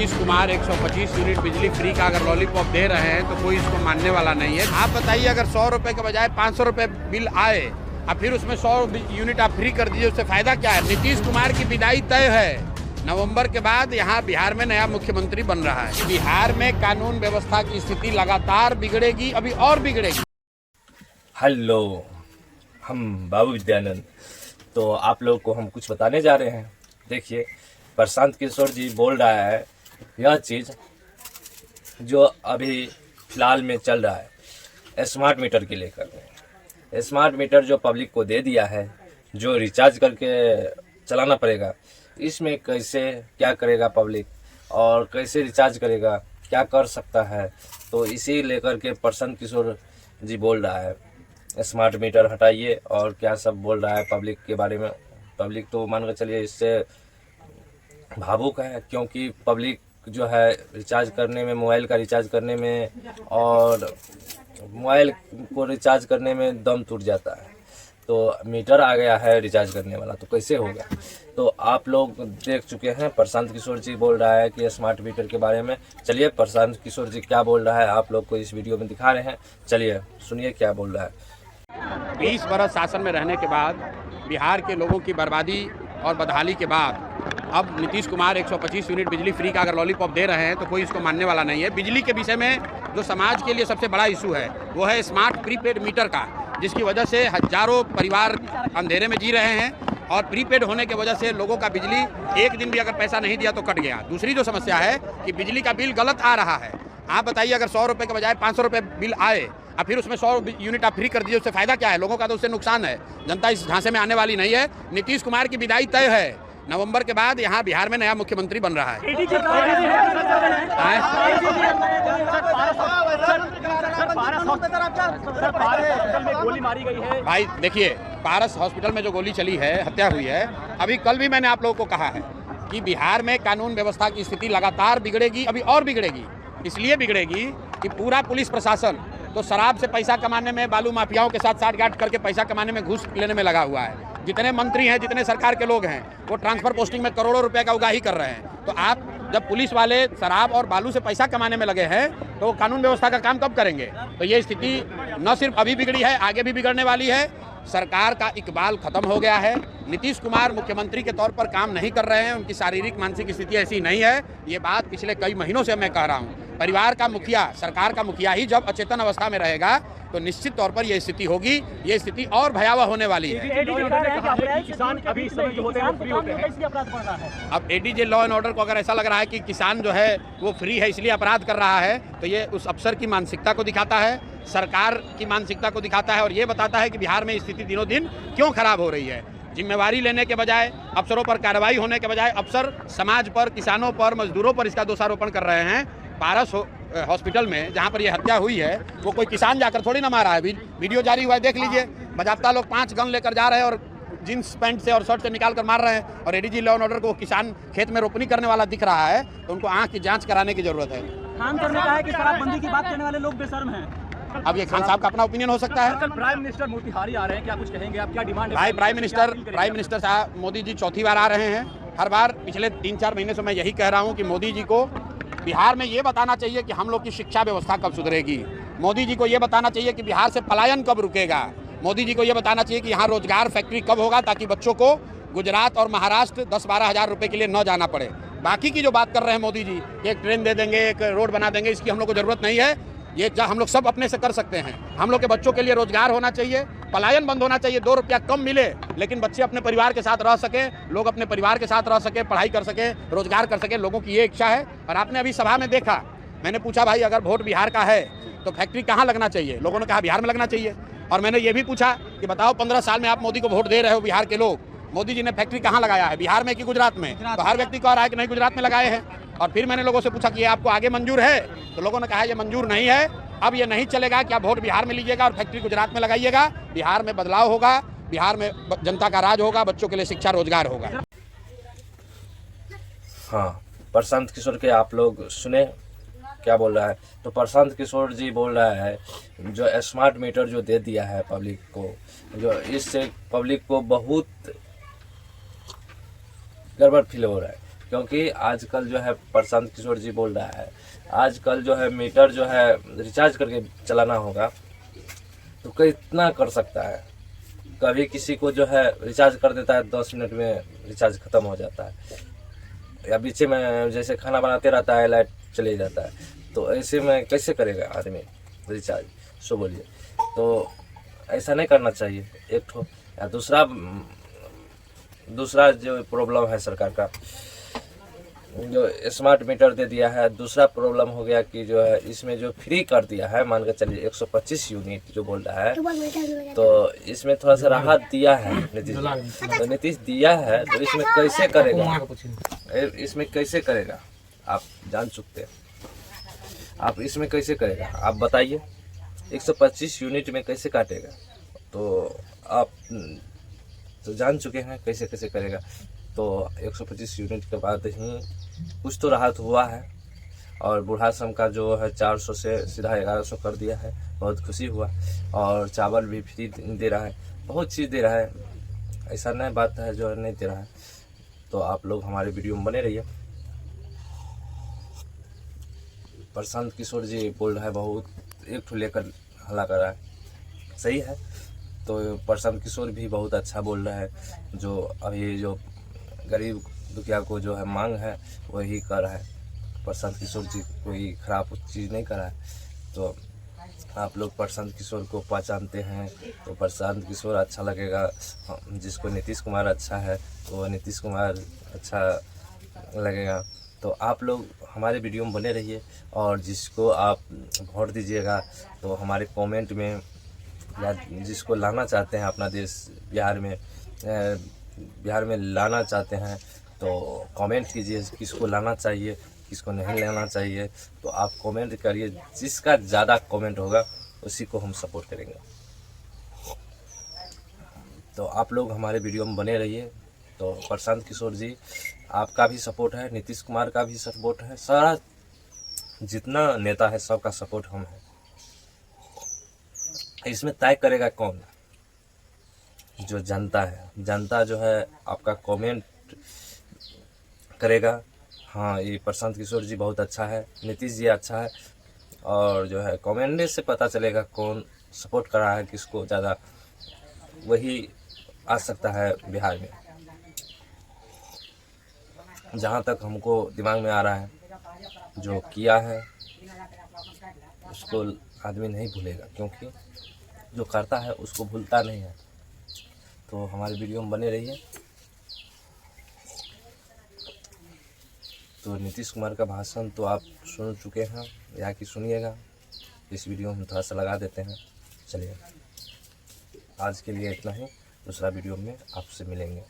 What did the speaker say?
Nitish Kumar 125 unit बिजली free का अगर लॉलीपॉप दे रहे हैं तो कोई इसको मानने वाला नहीं है। आप बताइए, अगर 100 रुपए के बजाय 500 रुपए बिल आए और फिर उसमें 100 यूनिट आप फ्री कर दीजिए, उससे फायदा क्या है? नीतीश कुमार की विदाई तय है। नवंबर के बाद यहाँ बिहार में नया मुख्यमंत्री बन रहा है। बिहार में कानून व्यवस्था की स्थिति लगातार बिगड़ेगी, अभी और बिगड़ेगी। हेलो, हम बाबू विद्यानंद। तो आप लोग को हम कुछ बताने जा रहे हैं। देखिए, प्रशांत किशोर जी बोल रहा है यह चीज़ जो अभी फ़िलहाल में चल रहा है स्मार्ट मीटर के लेकर। स्मार्ट मीटर जो पब्लिक को दे दिया है, जो रिचार्ज करके चलाना पड़ेगा, इसमें कैसे क्या करेगा पब्लिक और कैसे रिचार्ज करेगा, क्या कर सकता है। तो इसी लेकर के प्रशांत किशोर जी बोल रहा है स्मार्ट मीटर हटाइए और क्या सब बोल रहा है पब्लिक के बारे में। पब्लिक तो मान कर चलिए इससे भावुक है, क्योंकि पब्लिक जो है रिचार्ज करने में, मोबाइल का रिचार्ज करने में और मोबाइल को रिचार्ज करने में दम टूट जाता है। तो मीटर आ गया है रिचार्ज करने वाला, तो कैसे होगा। तो आप लोग देख चुके हैं प्रशांत किशोर जी बोल रहा है कि स्मार्ट मीटर के बारे में। चलिए प्रशांत किशोर जी क्या बोल रहा है आप लोग को इस वीडियो में दिखा रहे हैं। चलिए सुनिए क्या बोल रहा है। 20 बरस शासन में रहने के बाद, बिहार के लोगों की बर्बादी और बदहाली के बाद अब नीतीश कुमार 125 यूनिट बिजली फ्री का अगर लॉलीपॉप दे रहे हैं तो कोई इसको मानने वाला नहीं है। बिजली के विषय में जो समाज के लिए सबसे बड़ा इशू है वो है स्मार्ट प्रीपेड मीटर का, जिसकी वजह से हजारों परिवार अंधेरे में जी रहे हैं और प्रीपेड होने की वजह से लोगों का बिजली एक दिन भी अगर पैसा नहीं दिया तो कट गया। दूसरी जो समस्या है कि बिजली का बिल गलत आ रहा है। आप बताइए, अगर 100 रुपये के बजाय 500 रुपये बिल आए और फिर उसमें 100 यूनिट आप फ्री कर दीजिए, उससे फायदा क्या है? लोगों का तो उससे नुकसान है। जनता इस झांसे में आने वाली नहीं है। नीतीश कुमार की विदाई तय है। नवंबर के बाद यहाँ बिहार में नया मुख्यमंत्री बन रहा है। गोली मारी गई है भाई देखिए, पारस हॉस्पिटल में जो गोली चली है, हत्या हुई है। अभी कल भी मैंने आप लोगों को कहा है कि बिहार में कानून व्यवस्था की स्थिति लगातार बिगड़ेगी, अभी और बिगड़ेगी। इसलिए बिगड़ेगी कि पूरा पुलिस प्रशासन तो शराब से पैसा कमाने में, बालू माफियाओं के साथ साठगांठ करके पैसा कमाने में, घूस लेने में लगा हुआ है। जितने मंत्री हैं, जितने सरकार के लोग हैं, वो ट्रांसफर पोस्टिंग में करोड़ों रुपए का उगाही कर रहे हैं। तो आप जब पुलिस वाले शराब और बालू से पैसा कमाने में लगे हैं तो कानून व्यवस्था का काम कब करेंगे? तो ये स्थिति न सिर्फ अभी बिगड़ी है, आगे भी बिगड़ने वाली है। सरकार का इकबाल खत्म हो गया है। नीतीश कुमार मुख्यमंत्री के तौर पर काम नहीं कर रहे हैं। उनकी शारीरिक मानसिक स्थिति ऐसी नहीं है। ये बात पिछले कई महीनों से मैं कह रहा हूँ। परिवार का मुखिया, सरकार का मुखिया ही जब अचेतन अवस्था में रहेगा तो निश्चित तौर पर यह स्थिति होगी। ये स्थिति और भयावह होने वाली है। अब एडीजे लॉ एंड ऑर्डर को अगर ऐसा लग रहा है कि किसान जो है वो फ्री है इसलिए अपराध कर रहा है, तो ये उस अफसर की मानसिकता को दिखाता है, सरकार की मानसिकता को दिखाता है और ये बताता है कि बिहार में स्थिति दिनों दिन क्यों खराब हो रही है। जिम्मेवारी लेने के बजाय, अफसरों पर कार्रवाई होने के बजाय, अफसर समाज पर, किसानों पर, मजदूरों पर इसका दोषारोपण कर रहे हैं। पारस हॉस्पिटल में जहां पर यह हत्या हुई है, वो कोई किसान जाकर थोड़ी ना मारा है। वीडियो जारी हुआ है, देख लीजिए। बजाप्ता लोग 5 गन लेकर जा रहे हैं और जींस पैंट से और शर्ट से निकाल कर मार रहे हैं। और एडीजी लॉ एंड ऑर्डर को किसान खेत में रोपनी करने वाला दिख रहा है, तो उनको आंख की जांच कराने की जरूरत है। खान सर ने कहा है कि शराबबंदी की बात करने वाले लोग बेशर्म हैं। अब ये खान साहब का अपना ओपिनियन हो सकता है। कल प्राइम मिनिस्टर मोतिहारी आ रहे हैं, क्या कुछ कहेंगे आप? क्या डिमांड है? भाई, प्राइम मिनिस्टर साहब मोदी जी चौथी बार आ रहे हैं। हर बार पिछले 3-4 महीने से मैं यही कह रहा हूँ कि मोदी जी को बिहार में ये बताना चाहिए कि हम लोग की शिक्षा व्यवस्था कब सुधरेगी। मोदी जी को ये बताना चाहिए कि बिहार से पलायन कब रुकेगा। मोदी जी को ये बताना चाहिए कि यहाँ रोजगार फैक्ट्री कब होगा, ताकि बच्चों को गुजरात और महाराष्ट्र 10-12 हज़ार रुपये के लिए न जाना पड़े। बाकी की जो बात कर रहे हैं मोदी जी, एक ट्रेन दे देंगे, एक रोड बना देंगे, इसकी हम लोग को ज़रूरत नहीं है। ये हम लोग सब अपने से कर सकते हैं। हम लोग के बच्चों के लिए रोजगार होना चाहिए, पलायन बंद होना चाहिए। 2 रुपया कम मिले लेकिन बच्चे अपने परिवार के साथ रह सके, लोग अपने परिवार के साथ रह सके, पढ़ाई कर सके, रोजगार कर सके। लोगों की ये इच्छा है। और आपने अभी सभा में देखा, मैंने पूछा भाई अगर वोट बिहार का है तो फैक्ट्री कहाँ लगना चाहिए? लोगों ने कहा बिहार में लगना चाहिए। और मैंने ये भी पूछा कि बताओ 15 साल में आप मोदी को वोट दे रहे हो, बिहार के लोग, मोदी जी ने फैक्ट्री कहाँ लगाया है, बिहार में कि गुजरात में? तो हर व्यक्ति कह रहा है कि नहीं, गुजरात में लगाए हैं। और फिर मैंने लोगों से पूछा कि ये आपको आगे मंजूर है? तो लोगों ने कहा ये मंजूर नहीं है। अब ये नहीं चलेगा कि आप वोट बिहार में लीजिएगा और फैक्ट्री गुजरात में लगाइएगा। बिहार में बदलाव होगा, बिहार में जनता का राज होगा, बच्चों के लिए शिक्षा रोजगार होगा। हाँ, प्रशांत किशोर के आप लोग सुने क्या बोल रहा है। तो प्रशांत किशोर जी बोल रहा है जो स्मार्ट मीटर जो दे दिया है पब्लिक को, जो इससे पब्लिक को बहुत गड़बड़ फील हो रहा है। क्योंकि आजकल जो है प्रशांत किशोर जी बोल रहा है, आजकल जो है मीटर जो है रिचार्ज करके चलाना होगा तो कितना कर सकता है। कभी किसी को जो है रिचार्ज कर देता है 10 मिनट में रिचार्ज ख़त्म हो जाता है, या बीच में जैसे खाना बनाते रहता है लाइट चले जाता है, तो ऐसे में कैसे करेगा आदमी रिचार्ज? सो बोलिए, तो ऐसा नहीं करना चाहिए एक ठो। या दूसरा जो प्रॉब्लम है सरकार का, जो स्मार्ट मीटर दे दिया है, दूसरा प्रॉब्लम हो गया कि जो है इसमें जो फ्री कर दिया है, मान के चलिए 125 यूनिट जो बोल रहा है, तो इसमें थोड़ा सा राहत दिया है नीतीश जी। तो नीतीश दिया है तो इसमें कैसे करेगा, इसमें कैसे करेगा आप जान चुकते हैं। आप इसमें कैसे करेगा आप बताइए, 125 यूनिट में कैसे काटेगा? तो आप तो जान चुके हैं कैसे कैसे करेगा। तो 125 यूनिट के बाद ही कुछ तो राहत हुआ है, और बूढ़ाश्रम का जो है 400 से सीधा 1100 कर दिया है, बहुत खुशी हुआ। और चावल भी फ्री दे रहा है, बहुत चीज़ दे रहा है, ऐसा नहीं बात है जो नहीं दे रहा है। तो आप लोग हमारे वीडियो में बने रहिए। प्रशांत किशोर जी बोल रहा है बहुत, एक ठो लेकर हल्ला कर रहा है, सही है। तो प्रशांत किशोर भी बहुत अच्छा बोल रहा है, जो अभी जो गरीब दुखिया को जो है मांग है वही कर रहा है। प्रशांत किशोर जी कोई ख़राब चीज़ नहीं कर रहा है। तो आप लोग प्रशांत किशोर को पहचानते हैं तो प्रशांत किशोर अच्छा लगेगा, जिसको नीतीश कुमार अच्छा है तो नीतीश कुमार अच्छा लगेगा। तो आप लोग हमारे वीडियो में बने रहिए, और जिसको आप वोट दीजिएगा तो हमारे कमेंट में, या जिसको लाना चाहते हैं अपना देश बिहार में लाना चाहते हैं तो कमेंट कीजिए किसको लाना चाहिए किसको नहीं लाना चाहिए। तो आप कमेंट करिए, जिसका ज़्यादा कमेंट होगा उसी को हम सपोर्ट करेंगे। तो आप लोग हमारे वीडियो में बने रहिए। तो प्रशांत किशोर जी आपका भी सपोर्ट है, नीतीश कुमार का भी सपोर्ट है, सारा जितना नेता है सबका सपोर्ट हम है। इसमें तय करेगा कौन? जो जनता है। जनता जो है आपका कमेंट करेगा, हाँ ये प्रशांत किशोर जी बहुत अच्छा है, नीतीश जी अच्छा है, और जो है कमेंट से पता चलेगा कौन सपोर्ट कर रहा है किसको ज़्यादा, वही आ सकता है बिहार में। जहाँ तक हमको दिमाग में आ रहा है, जो किया है उसको आदमी नहीं भूलेगा, क्योंकि जो करता है उसको भूलता नहीं है। तो हमारे वीडियो में बने रहिए। तो नीतीश कुमार का भाषण तो आप सुन चुके हैं, या कि सुनिएगा, इस वीडियो में थोड़ा सा लगा देते हैं। चलिए आज के लिए इतना ही, दूसरा वीडियो में आपसे मिलेंगे।